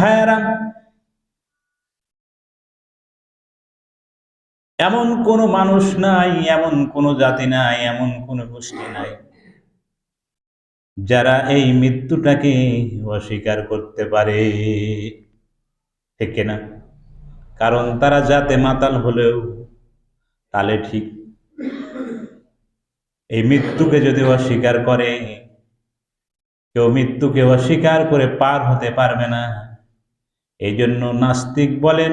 ভাইয়েরা, এমন কোনো মানুষ নাই, এমন কোনো জাতি নাই, এমন কোনো গোষ্ঠী নাই যারা এই মৃত্যুটাকে অস্বীকার করতে পারে, ঠিক কিনা? কারণ তারা যাতে মাতাল হলেও তাহলে ঠিক, এই মৃত্যুকে যদি অস্বীকার করে, কেউ মৃত্যুকে অস্বীকার করে পার হতে পারবে না। এই জন্য নাস্তিক বলেন,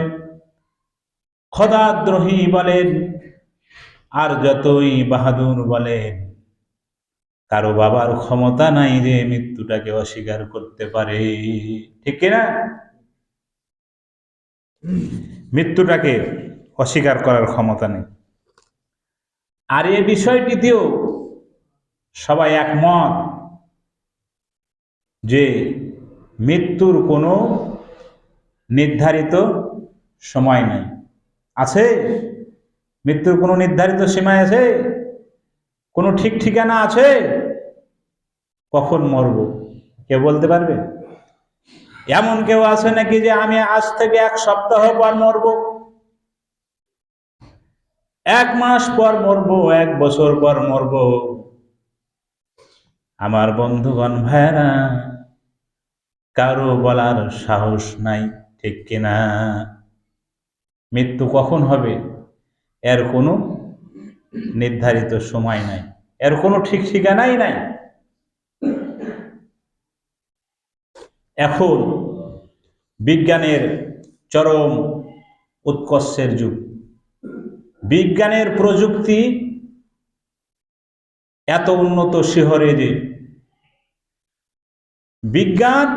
খোদাদ্রোহী বলেন, আর যতই বাহাদুর বলেন, কারো বাবার ক্ষমতা নাই যে মৃত্যুটাকে অস্বীকার করতে পারে, ঠিক কিনা? মৃত্যুটাকে অস্বীকার করার ক্ষমতা নেই। আর এই বিষয়টিতেও সবাই একমত যে মৃত্যুর কোনো নির্ধারিত সময় নেই। আছে? মৃত্যুর কোনো নির্ধারিত সীমা আছে? কোনো ঠিক ঠিকানা আছে? কখন মরব কেউ বলতে পারবে? এমন কেউ আছে নাকি যে আমি আজ থেকে 1 সপ্তাহ পর মরব, 1 মাস পর মরব, 1 বছর পর মরব? আমার বন্ধুগণ, ভাইরা, কারো বলার সাহস নাই, ঠিক কিনা? মৃত্যু কখন হবে এর কোনো নির্ধারিত সময় নাই, এর কোনো ঠিক ঠিকানাই নাই। এখন বিজ্ঞানের চরম উৎকর্ষের যুগ, বিজ্ঞানের প্রযুক্তি এত উন্নত শিহরে যে বিজ্ঞান